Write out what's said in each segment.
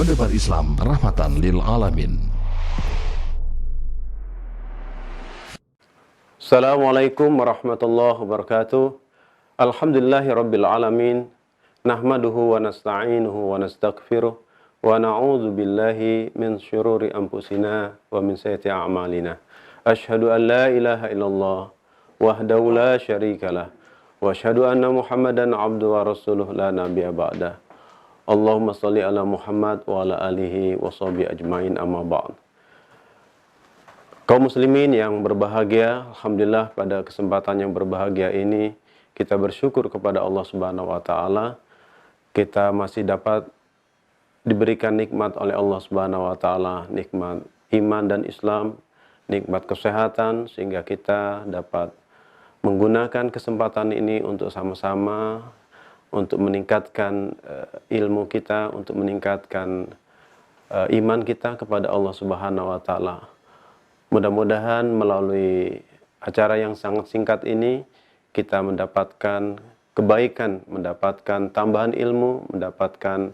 menebar Islam rahmatan lil alamin. Assalamualaikum warahmatullahi wabarakatuh. Alhamdulillahi rabbil alamin. Nahmaduhu wa nasta'inuhu wa nastaghfiruh. Wa na'udzu billahi min syururi anfusina wa min sayyiati a'malina. Asyhadu an la ilaha illallah wahdahu la syarikalah. Wa asyhadu anna Muhammadan abduhu wa rasuluh la nabiyya ba'dah. Allahumma shalli ala Muhammad wa ala alihi wa sahbihi ajmain, amma ba'd. Kaum muslimin yang berbahagia, alhamdulillah pada kesempatan yang berbahagia ini kita bersyukur kepada Allah Subhanahu wa taala. Kita masih dapat diberikan nikmat oleh Allah Subhanahu wa taala, nikmat iman dan Islam, nikmat kesehatan, sehingga kita dapat menggunakan kesempatan ini untuk sama-sama untuk meningkatkan ilmu kita, untuk meningkatkan iman kita kepada Allah Subhanahu wa taala. Mudah-mudahan melalui acara yang sangat singkat ini kita mendapatkan kebaikan, mendapatkan tambahan ilmu, mendapatkan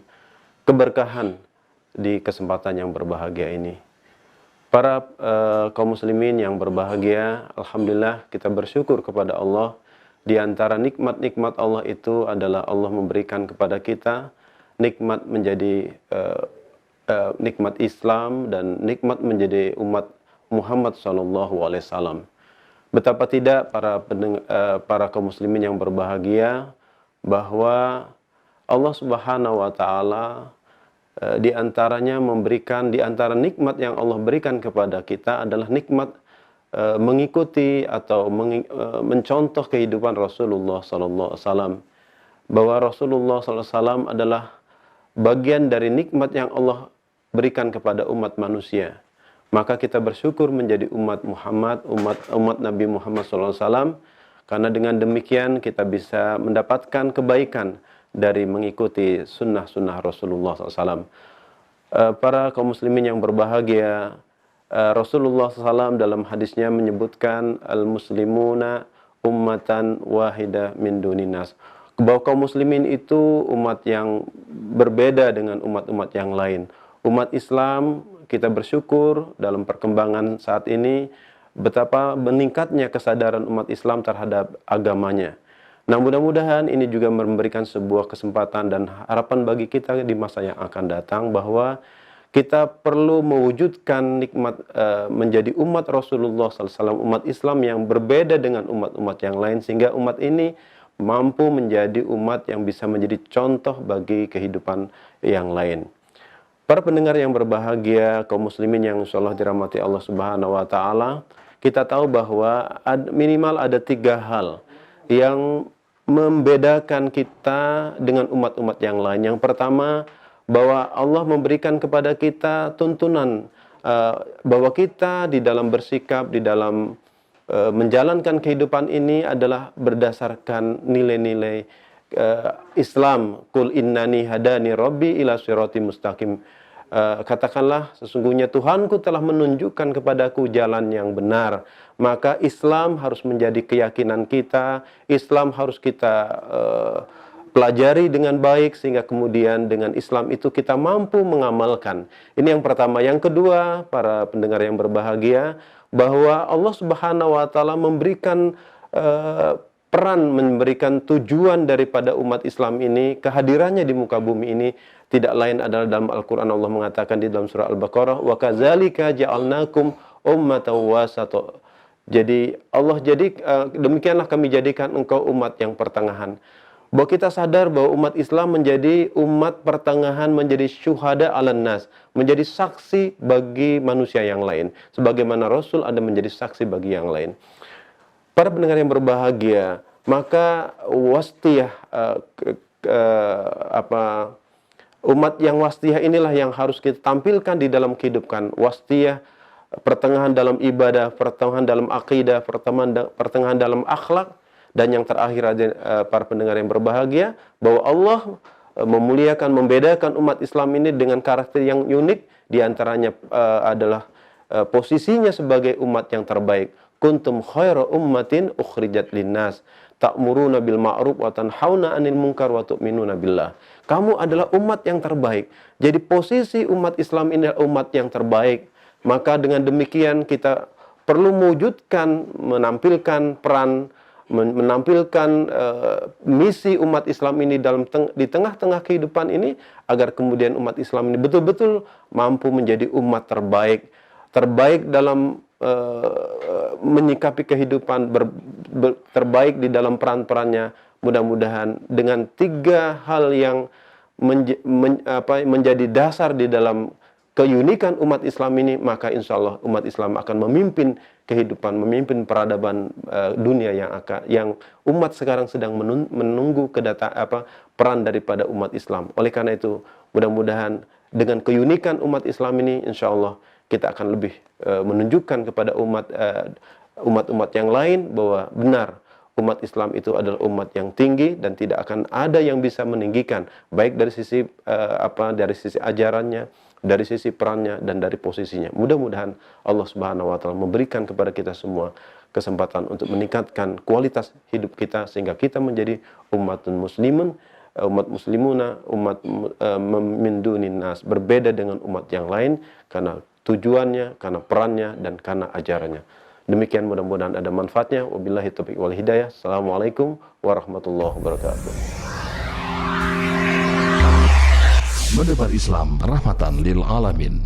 keberkahan di kesempatan yang berbahagia ini. Para kaum muslimin yang berbahagia, alhamdulillah kita bersyukur kepada Allah. Di antara nikmat-nikmat Allah itu adalah Allah memberikan kepada kita nikmat menjadi nikmat Islam dan nikmat menjadi umat Muhammad SAW. Betapa tidak para kaum muslimin yang berbahagia bahwa Allah Subhanahu wa taala di antaranya memberikan, di antara nikmat yang Allah berikan kepada kita adalah nikmat mengikuti atau mencontoh kehidupan Rasulullah SAW, bahwa Rasulullah SAW adalah bagian dari nikmat yang Allah berikan kepada umat manusia. Maka kita bersyukur menjadi umat Muhammad, umat Nabi Muhammad SAW, karena dengan demikian kita bisa mendapatkan kebaikan dari mengikuti sunnah-sunnah Rasulullah SAW. Para kaum muslimin yang berbahagia, Rasulullah SAW dalam hadisnya menyebutkan al-muslimuna ummatan wahidah min duninas, bahwa kaum muslimin itu umat yang berbeda dengan umat-umat yang lain. Umat Islam, kita bersyukur dalam perkembangan saat ini betapa meningkatnya kesadaran umat Islam terhadap agamanya. Nah, mudah-mudahan ini juga memberikan sebuah kesempatan dan harapan bagi kita di masa yang akan datang, bahwa kita perlu mewujudkan nikmat menjadi umat Rasulullah SAW, umat Islam yang berbeda dengan umat-umat yang lain, sehingga umat ini mampu menjadi umat yang bisa menjadi contoh bagi kehidupan yang lain. Para pendengar yang berbahagia, kaum muslimin yang insyaallah dirahmati Allah Subhanahu wa taala, kita tahu bahwa minimal ada 3 hal yang membedakan kita dengan umat-umat yang lain. Yang pertama, bahwa Allah memberikan kepada kita tuntunan bahwa kita di dalam bersikap, di dalam menjalankan kehidupan ini adalah berdasarkan nilai-nilai Islam. Qul innani hadani rabbi ila siratim mustaqim. Katakanlah, sesungguhnya Tuhanku telah menunjukkan kepadaku jalan yang benar. Maka Islam harus menjadi keyakinan kita. Islam harus kita pelajari dengan baik, sehingga kemudian dengan Islam itu kita mampu mengamalkan. Ini yang pertama. Yang kedua, para pendengar yang berbahagia, bahwa Allah Subhanahu wa taala memberikan peran, memberikan tujuan daripada umat Islam ini, kehadirannya di muka bumi ini tidak lain adalah dalam Al-Qur'an. Allah mengatakan di dalam surah Al-Baqarah, wa kadzalika ja'alnakum ummatan wasata. Jadi demikianlah kami jadikan engkau umat yang pertengahan. Bahwa kita sadar bahwa umat Islam menjadi umat pertengahan, menjadi syuhada 'alan nas, menjadi saksi bagi manusia yang lain, sebagaimana Rasul ada menjadi saksi bagi yang lain. Para pendengar yang berbahagia, maka wastiyah umat yang wastiyah inilah yang harus kita tampilkan di dalam kehidupan. Wastiyah, pertengahan dalam ibadah, pertengahan dalam akidah, pertengahan dalam akhlak. Dan yang terakhir para pendengar yang berbahagia, bahwa Allah memuliakan, membedakan umat Islam ini dengan karakter yang unik. Di antaranya adalah posisinya sebagai umat yang terbaik. Kuntum khaira ummatin ukhrijat linnas. ta'muruna bil ma'ruf wa tanhauna 'anil munkar wa tu'minuna billah. Kamu adalah umat yang terbaik. Jadi posisi umat Islam ini adalah umat yang terbaik. Maka dengan demikian kita perlu mewujudkan, menampilkan peran, menampilkan misi umat Islam ini di tengah-tengah kehidupan ini, agar kemudian umat Islam ini betul-betul mampu menjadi umat terbaik dalam menyikapi kehidupan, terbaik di dalam peran-perannya. Mudah-mudahan dengan 3 hal yang menjadi dasar di dalam keunikan umat Islam ini, maka insya Allah umat Islam akan memimpin kehidupan, memimpin peradaban dunia yang umat sekarang sedang menunggu peran daripada umat Islam. Oleh karena itu, mudah-mudahan dengan keunikan umat Islam ini, insya Allah kita akan lebih menunjukkan kepada umat-umat yang lain bahwa benar umat Islam itu adalah umat yang tinggi dan tidak akan ada yang bisa meninggikan, baik dari sisi dari sisi ajarannya, dari sisi perannya, dan dari posisinya. Mudah-mudahan Allah Subhanahu wa taala memberikan kepada kita semua kesempatan untuk meningkatkan kualitas hidup kita sehingga kita menjadi umatun muslimun, umat muslimuna, umat min dunin nas, berbeda dengan umat yang lain karena tujuannya, karena perannya, dan karena ajarannya. Demikian, mudah-mudahan ada manfaatnya. Wabillahi taufiq wal hidayah. Assalamualaikum warahmatullahi wabarakatuh. Menebar Islam rahmatan lil alamin.